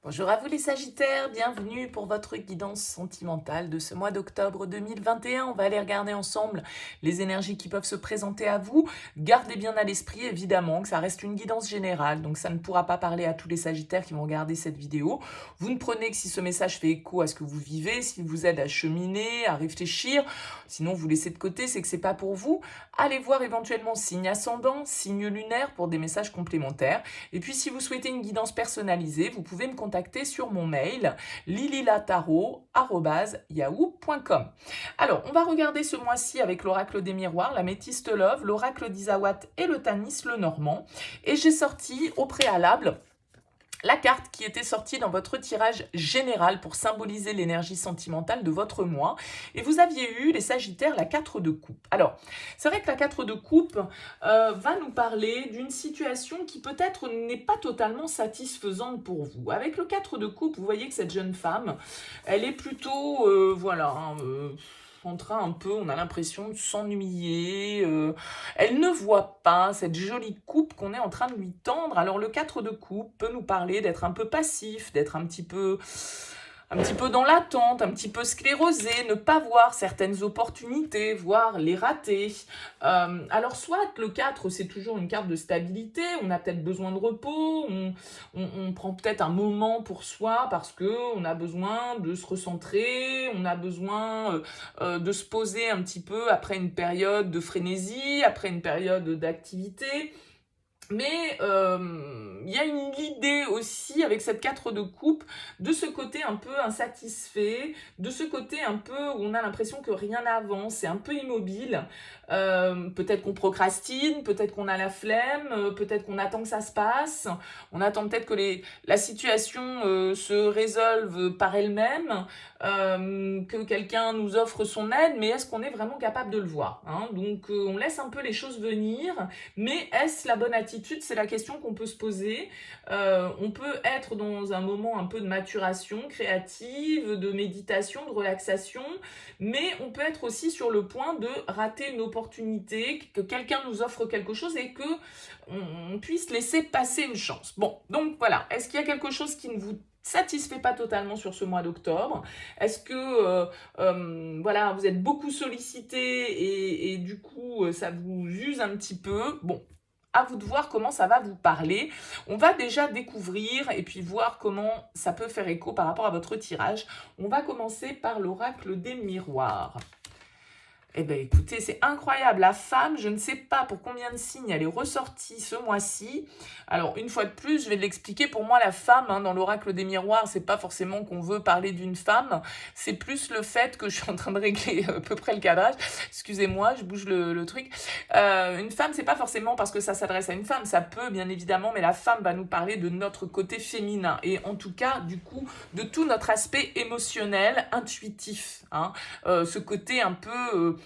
Bonjour à vous les Sagittaires, bienvenue pour votre guidance sentimentale de ce mois d'octobre 2021. On va aller regarder ensemble les énergies qui peuvent se présenter à vous. Gardez bien à l'esprit évidemment que ça reste une guidance générale, donc ça ne pourra pas parler à tous les Sagittaires qui vont regarder cette vidéo. Vous ne prenez que si ce message fait écho à ce que vous vivez, s'il vous aide à cheminer, à réfléchir. Sinon vous laissez de côté, c'est que c'est pas pour vous. Allez voir éventuellement signe ascendant, signe lunaire pour des messages complémentaires. Et puis si vous souhaitez une guidance personnalisée, vous pouvez me contacter sur mon mail lililataro@yahoo.com. Alors, on va regarder ce mois-ci avec l'oracle des miroirs, la métiste Love, l'oracle d'Isawat et le Tanis le Normand. Et j'ai sorti au préalable la carte qui était sortie dans votre tirage général pour symboliser l'énergie sentimentale de votre mois. Et vous aviez eu, les Sagittaires, la 4 de coupe. Alors, c'est vrai que la 4 de coupe va nous parler d'une situation qui peut-être n'est pas totalement satisfaisante pour vous. Avec le 4 de coupe, vous voyez que cette jeune femme, elle est plutôt, en train un peu, on a l'impression de s'ennuyer. Elle ne voit pas cette jolie coupe qu'on est en train de lui tendre. Alors le 4 de coupe peut nous parler d'être un peu passif, d'être un petit peu dans l'attente, un petit peu sclérosé, ne pas voir certaines opportunités, voire les rater. Alors soit le 4, c'est toujours une carte de stabilité, on a peut-être besoin de repos, on prend peut-être un moment pour soi parce qu'on a besoin de se recentrer, on a besoin de se poser un petit peu après une période de frénésie, après une période d'activité. Mais il y a une idée aussi avec cette 4 de coupe de ce côté un peu insatisfait, de ce côté un peu où on a l'impression que rien n'avance, c'est un peu immobile. Peut-être qu'on procrastine, peut-être qu'on a la flemme, peut-être qu'on attend que ça se passe, on attend peut-être que la situation se résolve par elle-même, que quelqu'un nous offre son aide, mais est-ce qu'on est vraiment capable de le voir, hein? Donc on laisse un peu les choses venir, mais est-ce la bonne attitude? C'est la question qu'on peut se poser. On peut être dans un moment un peu de maturation créative, de méditation, de relaxation, mais on peut être aussi sur le point de rater une opportunité, que quelqu'un nous offre quelque chose et que on puisse laisser passer une chance. Bon, donc voilà. Est-ce qu'il y a quelque chose qui ne vous satisfait pas totalement sur ce mois d'octobre? Est-ce que voilà, vous êtes beaucoup sollicité et du coup ça vous use un petit peu? Bon, à vous de voir comment ça va vous parler. On va déjà découvrir et puis voir comment ça peut faire écho par rapport à votre tirage. On va commencer par l'oracle des miroirs. Eh bien, écoutez, c'est incroyable. La femme, je ne sais pas pour combien de signes elle est ressortie ce mois-ci. Alors, une fois de plus, je vais l'expliquer. Pour moi, la femme, hein, dans l'oracle des miroirs, c'est pas forcément qu'on veut parler d'une femme. C'est plus le fait que je suis en train de régler à peu près le cadrage. Excusez-moi, je bouge le truc. Une femme, c'est pas forcément parce que ça s'adresse à une femme. Ça peut, bien évidemment, mais la femme va nous parler de notre côté féminin. Et en tout cas, du coup, de tout notre aspect émotionnel, intuitif. Hein. Ce côté un peu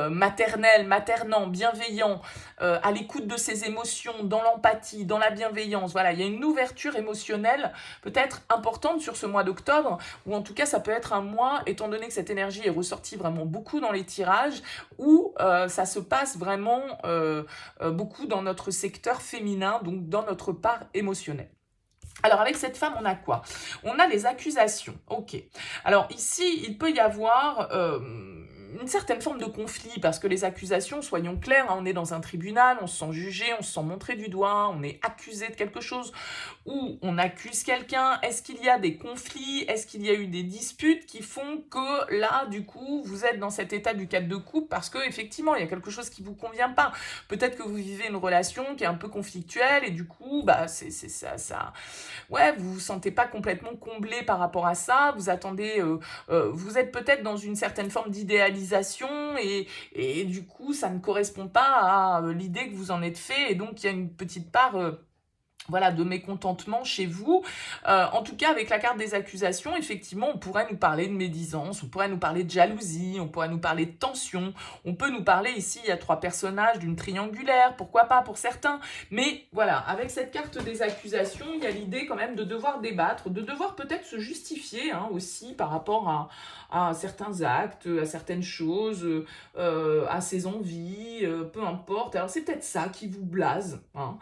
maternel, maternant, bienveillant, à l'écoute de ses émotions, dans l'empathie, dans la bienveillance. Voilà, il y a une ouverture émotionnelle peut-être importante sur ce mois d'octobre, ou en tout cas ça peut être un mois, étant donné que cette énergie est ressortie vraiment beaucoup dans les tirages, où ça se passe vraiment beaucoup dans notre secteur féminin, donc dans notre part émotionnelle. Alors avec cette femme, on a quoi? On a les accusations. Ok. Alors ici, il peut y avoir une certaine forme de conflit parce que les accusations, soyons clairs, hein, on est dans un tribunal, on se sent jugé, on se sent montré du doigt, on est accusé de quelque chose ou on accuse quelqu'un. Est-ce qu'il y a des conflits? Est-ce qu'il y a eu des disputes qui font que là, du coup, vous êtes dans cet état du 4 de coupe parce que effectivement, il y a quelque chose qui vous convient pas. Peut-être que vous vivez une relation qui est un peu conflictuelle et du coup, bah c'est ça. Ouais, vous vous sentez pas complètement comblé par rapport à ça. Vous attendez, vous êtes peut-être dans une certaine forme d'idéalisation et du coup, ça ne correspond pas à l'idée que vous en êtes fait. Et donc, il y a une petite part voilà, de mécontentement chez vous. En tout cas, avec la carte des accusations, effectivement, on pourrait nous parler de médisance, on pourrait nous parler de jalousie, on pourrait nous parler de tension, on peut nous parler ici, il y a 3 personnages d'une triangulaire, pourquoi pas pour certains, mais voilà, avec cette carte des accusations, il y a l'idée quand même de devoir débattre, de devoir peut-être se justifier hein, aussi par rapport à certains actes, à certaines choses, à ses envies, peu importe. Alors c'est peut-être ça qui vous blase, hein,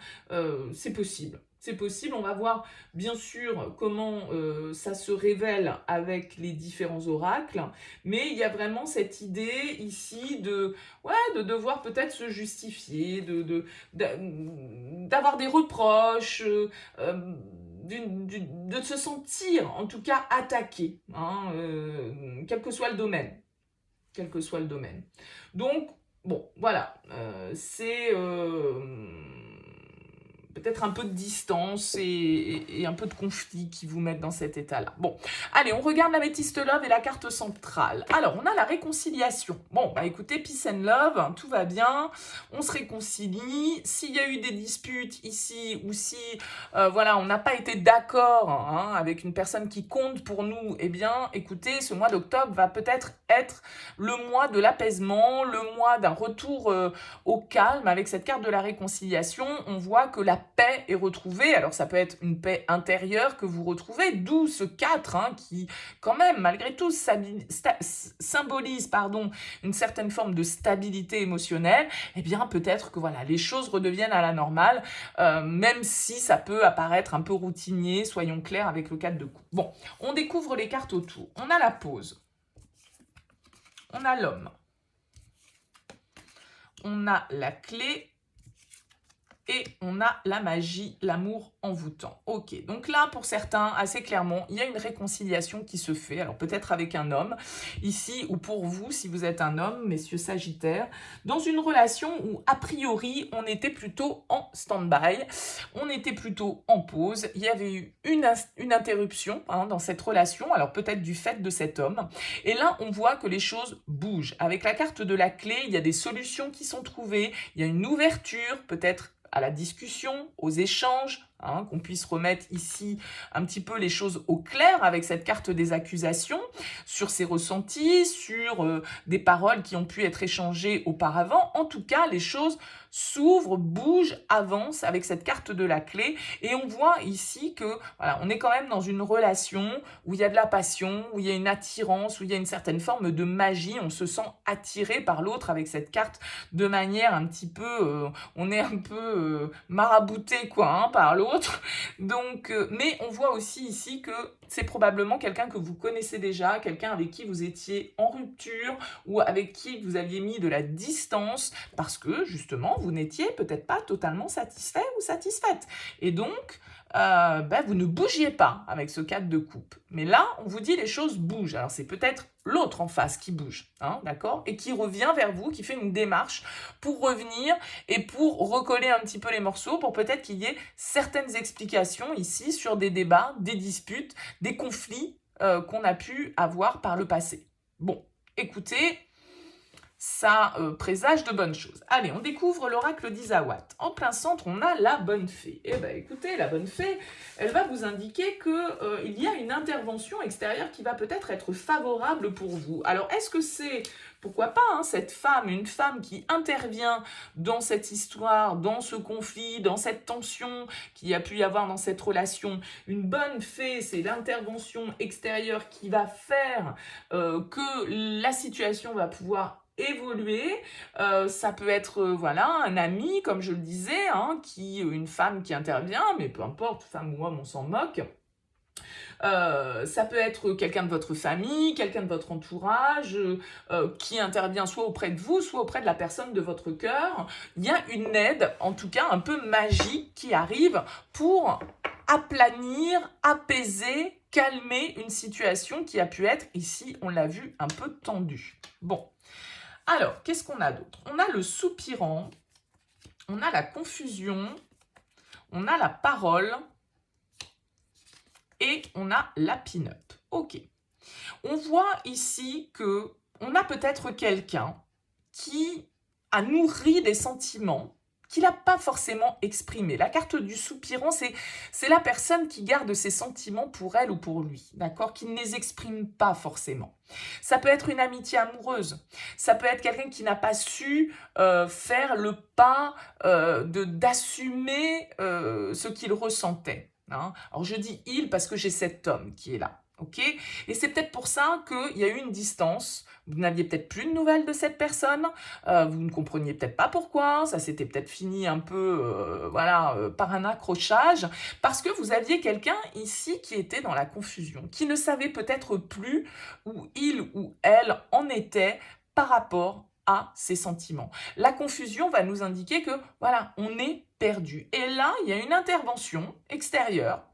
c'est possible. C'est possible, on va voir bien sûr comment ça se révèle avec les différents oracles, mais il y a vraiment cette idée ici ouais, de devoir peut-être se justifier, d'avoir des reproches, de se sentir en tout cas attaqué, hein, quel que soit le domaine. Quel que soit le domaine. Donc, bon, voilà, c'est peut-être un peu de distance et un peu de conflit qui vous mettent dans cet état-là. Bon, allez, on regarde l'améthyste love et la carte centrale. Alors, on a la réconciliation. Bon, bah écoutez, peace and love, hein, tout va bien, on se réconcilie. S'il y a eu des disputes ici ou si, voilà, on n'a pas été d'accord hein, avec une personne qui compte pour nous, eh bien, écoutez, ce mois d'octobre va peut-être être le mois de l'apaisement, le mois d'un retour au calme. Avec cette carte de la réconciliation, on voit que la paix est retrouvée. Alors ça peut être une paix intérieure que vous retrouvez, d'où ce 4 hein, qui quand même malgré tout symbolise une certaine forme de stabilité émotionnelle. Eh bien peut-être que voilà, les choses redeviennent à la normale, même si ça peut apparaître un peu routinier, soyons clairs avec le 4 de coupe. Bon, on découvre les cartes autour. On a la pause, on a l'homme, on a la clé, et on a la magie, l'amour envoûtant. Ok, donc là, pour certains, assez clairement, il y a une réconciliation qui se fait. Alors peut-être avec un homme, ici, ou pour vous, si vous êtes un homme, messieurs Sagittaires, dans une relation où, a priori, on était plutôt en stand-by, on était plutôt en pause. Il y avait eu une interruption hein, dans cette relation, alors peut-être du fait de cet homme. Et là, on voit que les choses bougent. Avec la carte de la clé, il y a des solutions qui sont trouvées, il y a une ouverture, peut-être à la discussion, aux échanges, hein, qu'on puisse remettre ici un petit peu les choses au clair avec cette carte des accusations, sur ses ressentis, sur des paroles qui ont pu être échangées auparavant. En tout cas, les choses s'ouvrent, bougent, avancent avec cette carte de la clé. Et on voit ici que voilà, on est quand même dans une relation où il y a de la passion, où il y a une attirance, où il y a une certaine forme de magie. On se sent attiré par l'autre avec cette carte de manière un petit peu... on est un peu marabouté quoi, hein, par l'autre. Donc, mais on voit aussi ici que c'est probablement quelqu'un que vous connaissez déjà, quelqu'un avec qui vous étiez en rupture ou avec qui vous aviez mis de la distance parce que justement vous n'étiez peut-être pas totalement satisfait ou satisfaite. Et donc, vous ne bougiez pas avec ce 4 de coupe. Mais là, on vous dit les choses bougent. Alors c'est peut-être l'autre en face qui bouge, hein, d'accord, et qui revient vers vous, qui fait une démarche pour revenir et pour recoller un petit peu les morceaux, pour peut-être qu'il y ait certaines explications ici sur des débats, des disputes, des conflits qu'on a pu avoir par le passé. Bon, écoutez, ça présage de bonnes choses. Allez, on découvre l'oracle d'Isawat. En plein centre, on a la bonne fée. Eh bien, écoutez, la bonne fée, elle va vous indiquer qu'il y a une intervention extérieure qui va peut-être être favorable pour vous. Alors, est-ce que c'est, pourquoi pas, hein, cette femme, une femme qui intervient dans cette histoire, dans ce conflit, dans cette tension qu'il y a pu y avoir dans cette relation? Une bonne fée, c'est l'intervention extérieure qui va faire que la situation va pouvoir évoluer, ça peut être voilà un ami comme je le disais, hein, une femme qui intervient, mais peu importe, femme ou homme on s'en moque. Ça peut être quelqu'un de votre famille, quelqu'un de votre entourage qui intervient soit auprès de vous, soit auprès de la personne de votre cœur. Il y a une aide, en tout cas un peu magique, qui arrive pour aplanir, apaiser, calmer une situation qui a pu être, ici on l'a vu, un peu tendue. Bon. Alors, qu'est-ce qu'on a d'autre? On a le soupirant, on a la confusion, on a la parole et on a la pin-up. Ok. On voit ici que on a peut-être quelqu'un qui a nourri des sentiments qu'il n'a pas forcément exprimé. La carte du soupirant, c'est la personne qui garde ses sentiments pour elle ou pour lui, d'accord, qui ne les exprime pas forcément. Ça peut être une amitié amoureuse, ça peut être quelqu'un qui n'a pas su faire le pas d'assumer ce qu'il ressentait. Hein. Alors je dis « il » parce que j'ai cet homme qui est là. ok? Et c'est peut-être pour ça qu'il y a eu une distance. Vous n'aviez peut-être plus de nouvelles de cette personne, vous ne compreniez peut-être pas pourquoi, ça s'était peut-être fini un peu, voilà, par un accrochage, parce que vous aviez quelqu'un ici qui était dans la confusion, qui ne savait peut-être plus où il ou elle en était par rapport à ses sentiments. La confusion va nous indiquer que, voilà, on est perdu. Et là, il y a une intervention extérieure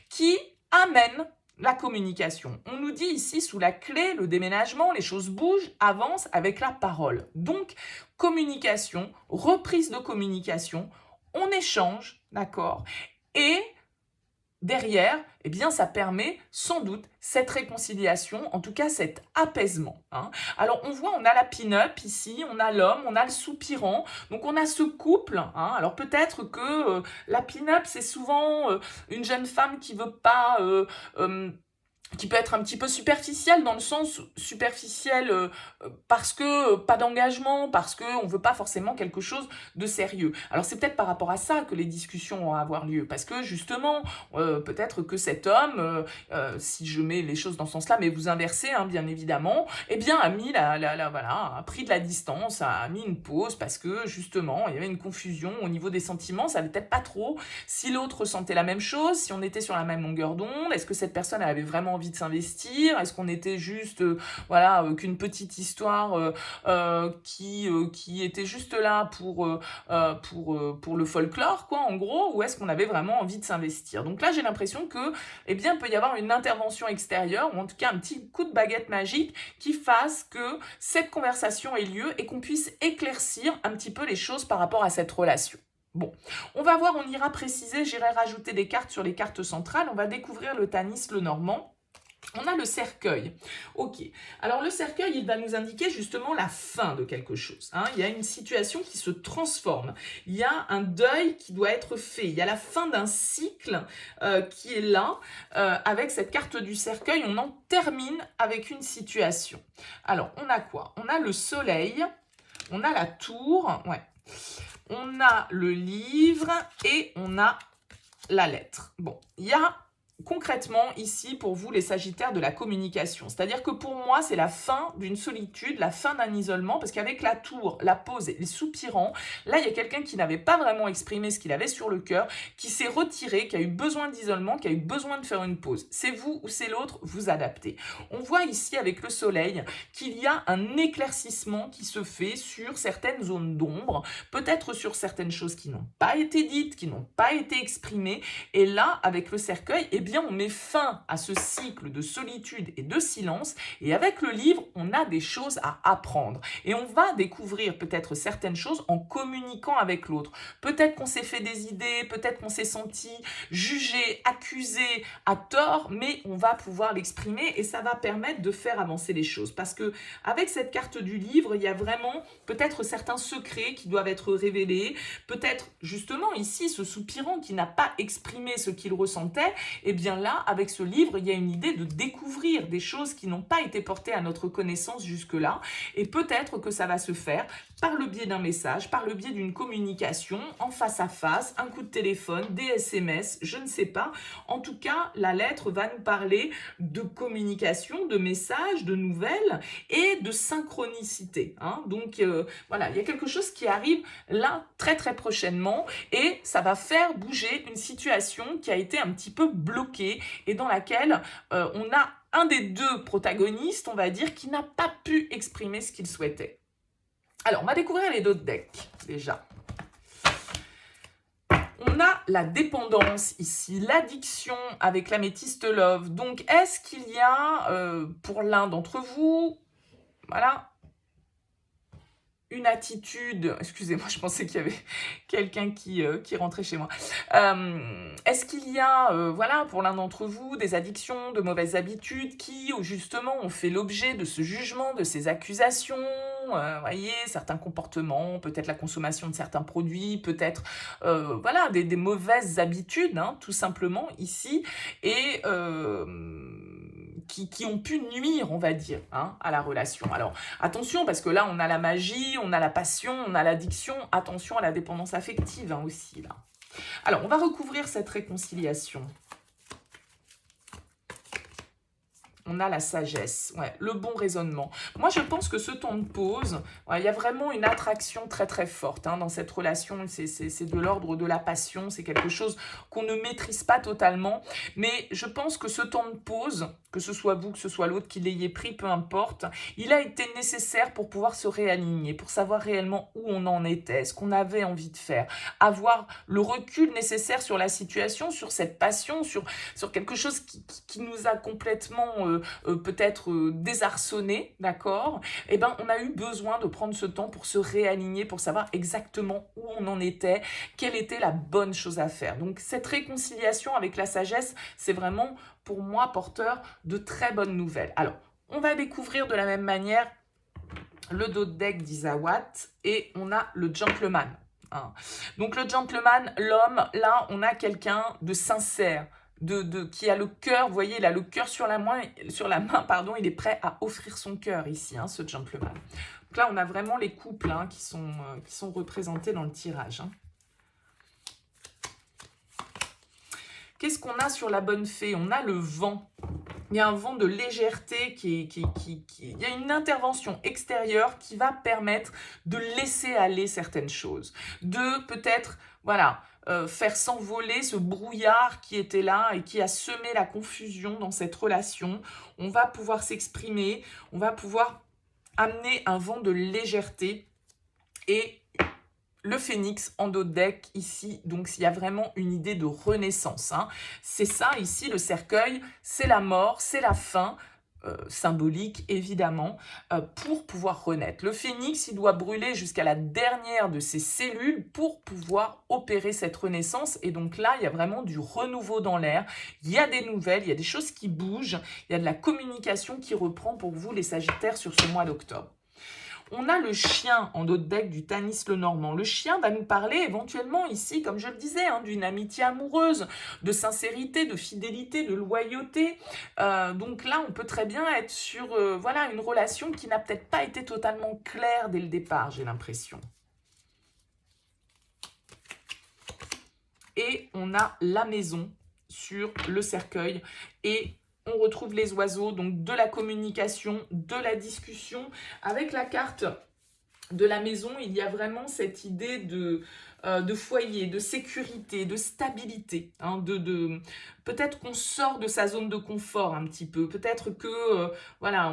qui amène la communication. On nous dit ici, sous la clé, le déménagement, les choses bougent, avancent avec la parole. Donc, communication, reprise de communication, on échange, d'accord? Et derrière, eh bien, ça permet sans doute cette réconciliation, en tout cas cet apaisement. Hein. Alors, on voit, on a la pin-up ici, on a l'homme, on a le soupirant. Donc, on a ce couple. Hein. Alors, peut-être que la pin-up, c'est souvent une jeune femme qui veut pas... qui peut être un petit peu superficielle, dans le sens superficiel parce que pas d'engagement, parce qu'on ne veut pas forcément quelque chose de sérieux. Alors c'est peut-être par rapport à ça que les discussions vont avoir lieu, parce que justement, peut-être que cet homme, si je mets les choses dans ce sens-là, mais vous inversez, hein, bien évidemment, eh bien a mis voilà, a pris de la distance, a mis une pause, parce que justement, il y avait une confusion au niveau des sentiments, ça n'avait peut-être pas trop si l'autre ressentait la même chose, si on était sur la même longueur d'onde, est-ce que cette personne avait vraiment envie de s'investir, est-ce qu'on était juste voilà qu'une petite histoire qui était juste là pour le folklore quoi en gros, ou est-ce qu'on avait vraiment envie de s'investir. Donc là j'ai l'impression que eh bien il peut y avoir une intervention extérieure, ou en tout cas un petit coup de baguette magique qui fasse que cette conversation ait lieu et qu'on puisse éclaircir un petit peu les choses par rapport à cette relation. Bon, on va voir, on ira préciser, j'irai rajouter des cartes sur les cartes centrales, on va découvrir le Tanis, le Normand. On a le cercueil. Ok. Alors le cercueil, il va nous indiquer justement la fin de quelque chose. Hein. Il y a une situation qui se transforme. Il y a un deuil qui doit être fait. Il y a la fin d'un cycle qui est là. Avec cette carte du cercueil, on en termine avec une situation. Alors, on a quoi? On a le soleil, on a la tour, ouais. On a le livre et on a la lettre. Bon, il y a concrètement ici pour vous les Sagittaires de la communication. C'est-à-dire que pour moi, c'est la fin d'une solitude, la fin d'un isolement, parce qu'avec la tour, la pause et les soupirants, là, il y a quelqu'un qui n'avait pas vraiment exprimé ce qu'il avait sur le cœur, qui s'est retiré, qui a eu besoin d'isolement, qui a eu besoin de faire une pause. C'est vous ou c'est l'autre, vous adaptez. On voit ici avec le soleil qu'il y a un éclaircissement qui se fait sur certaines zones d'ombre, peut-être sur certaines choses qui n'ont pas été dites, qui n'ont pas été exprimées, et là, avec le cercueil, eh bien, on met fin à ce cycle de solitude et de silence. Et avec le livre, on a des choses à apprendre. Et on va découvrir peut-être certaines choses en communiquant avec l'autre. Peut-être qu'on s'est fait des idées, peut-être qu'on s'est senti jugé, accusé à tort, mais on va pouvoir l'exprimer et ça va permettre de faire avancer les choses. Parce que avec cette carte du livre, il y a vraiment peut-être certains secrets qui doivent être révélés. Peut-être justement ici, ce soupirant qui n'a pas exprimé ce qu'il ressentait, et bien là, avec ce livre, il y a une idée de découvrir des choses qui n'ont pas été portées à notre connaissance jusque-là. Et peut-être que ça va se faire par le biais d'un message, par le biais d'une communication, en face à face, un coup de téléphone, des SMS, je ne sais pas. En tout cas, la lettre va nous parler de communication, de messages, de nouvelles et de synchronicité. Hein. Donc voilà, il y a quelque chose qui arrive là très très prochainement et ça va faire bouger une situation qui a été un petit peu bloquée et dans laquelle on a un des deux protagonistes, on va dire, qui n'a pas pu exprimer ce qu'il souhaitait. Alors, on va découvrir les deux decks, déjà. On a la dépendance ici, l'addiction avec l'améthyste love. Donc, est-ce qu'il y a, pour l'un d'entre vous, voilà, une attitude, excusez-moi, je pensais qu'il y avait quelqu'un qui rentrait chez moi. Est-ce qu'il y a, voilà, pour l'un d'entre vous, des addictions, de mauvaises habitudes qui, justement, ont fait l'objet de ce jugement, de ces accusations, voyez, certains comportements, peut-être la consommation de certains produits, peut-être, voilà, des mauvaises habitudes, hein, tout simplement, ici, et qui ont pu nuire, on va dire, hein, à la relation. Alors, attention, parce que là, on a la magie, on a la passion, on a l'addiction. Attention à la dépendance affective hein, aussi, là. Alors, on va recouvrir cette réconciliation. on a la sagesse, ouais, le bon raisonnement. Moi, je pense que ce temps de pause, ouais, il y a vraiment une attraction très très forte hein, dans cette relation. C'est de l'ordre de la passion, c'est quelque chose qu'on ne maîtrise pas totalement. Mais je pense que ce temps de pause, que ce soit vous, que ce soit l'autre qui l'ayez pris, peu importe, il a été nécessaire pour pouvoir se réaligner, pour savoir réellement où on en était, ce qu'on avait envie de faire, avoir le recul nécessaire sur la situation, sur cette passion, sur quelque chose qui nous a complètement peut-être désarçonné, d'accord? Eh bien, on a eu besoin de prendre ce temps pour se réaligner, pour savoir exactement où on en était, quelle était la bonne chose à faire. Donc, cette réconciliation avec la sagesse, c'est vraiment, pour moi, porteur de très bonnes nouvelles. Alors, on va découvrir de la même manière le dos de deck d'Isawat et on a le gentleman. Hein. Donc, le gentleman, l'homme, là, on a quelqu'un de sincère, qui a le cœur, vous voyez, il a le cœur sur la main, pardon, il est prêt à offrir son cœur ici, hein, ce gentleman. Donc là, on a vraiment les couples hein, qui sont représentés dans le tirage. Hein. Qu'est-ce qu'on a sur la bonne fée? On a le vent. Il y a un vent de légèreté, il y a une intervention extérieure qui va permettre de laisser aller certaines choses, de peut-être, voilà, faire s'envoler ce brouillard qui était là et qui a semé la confusion dans cette relation. On va pouvoir s'exprimer, on va pouvoir amener un vent de légèreté et le phénix en dos de deck ici, donc il y a vraiment une idée de renaissance. Hein. C'est ça ici, le cercueil, c'est la mort, c'est la fin, symbolique évidemment, pour pouvoir renaître. Le phénix, il doit brûler jusqu'à la dernière de ses cellules pour pouvoir opérer cette renaissance. Et donc là, il y a vraiment du renouveau dans l'air. Il y a des nouvelles, il y a des choses qui bougent, il y a de la communication qui reprend pour vous les Sagittaires sur ce mois d'octobre. On a le chien en dos de deck du Tanis le Normand. Le chien va nous parler éventuellement ici, comme je le disais, hein, d'une amitié amoureuse, de sincérité, de fidélité, de loyauté. Donc là, on peut très bien être sur voilà, une relation qui n'a peut-être pas été totalement claire dès le départ, j'ai l'impression. Et on a la maison sur le cercueil et on retrouve les oiseaux, donc de la communication, de la discussion. Avec la carte de la maison, il y a vraiment cette idée de foyer, de sécurité, de stabilité. Hein, peut-être qu'on sort de sa zone de confort un petit peu. Peut-être que, voilà,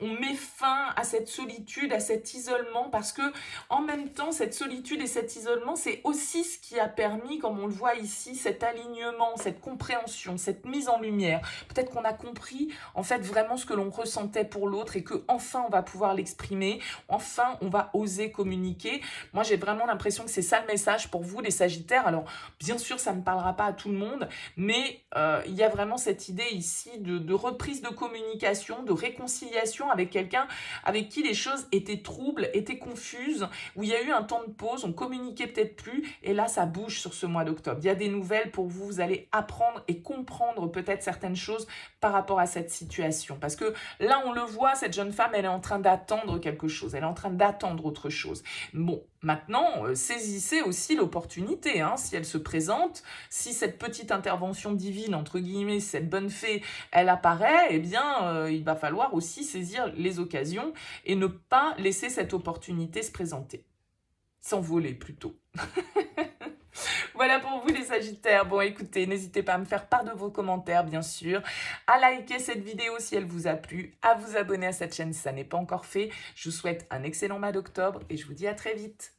on met fin à cette solitude, à cet isolement, parce que en même temps, cette solitude et cet isolement, c'est aussi ce qui a permis, comme on le voit ici, cet alignement, cette compréhension, cette mise en lumière. Peut-être qu'on a compris, en fait, vraiment ce que l'on ressentait pour l'autre et que enfin on va pouvoir l'exprimer, enfin, on va oser communiquer. Moi, j'ai vraiment l'impression que c'est ça le message pour vous, les Sagittaires. Alors, bien sûr, ça ne parlera pas à tout le monde, mais il y a vraiment cette idée ici de reprise de communication, de réconciliation avec quelqu'un avec qui les choses étaient troubles, étaient confuses, où il y a eu un temps de pause, on communiquait peut-être plus, et là, ça bouge sur ce mois d'octobre. Il y a des nouvelles pour vous, vous allez apprendre et comprendre peut-être certaines choses par rapport à cette situation. Parce que là, on le voit, cette jeune femme, elle est en train d'attendre quelque chose, elle est en train d'attendre autre chose. Bon, maintenant, saisissez aussi l'opportunité, hein, si elle se présente, si cette petite intervention divine, entre guillemets, cette bonne fée, elle apparaît, eh bien, il va falloir aussi saisir les occasions et ne pas laisser cette opportunité se présenter. S'envoler plutôt. Voilà pour vous les Sagittaires. Bon, écoutez, n'hésitez pas à me faire part de vos commentaires, bien sûr, à liker cette vidéo si elle vous a plu, à vous abonner à cette chaîne si ça n'est pas encore fait. Je vous souhaite un excellent mois d'octobre et je vous dis à très vite.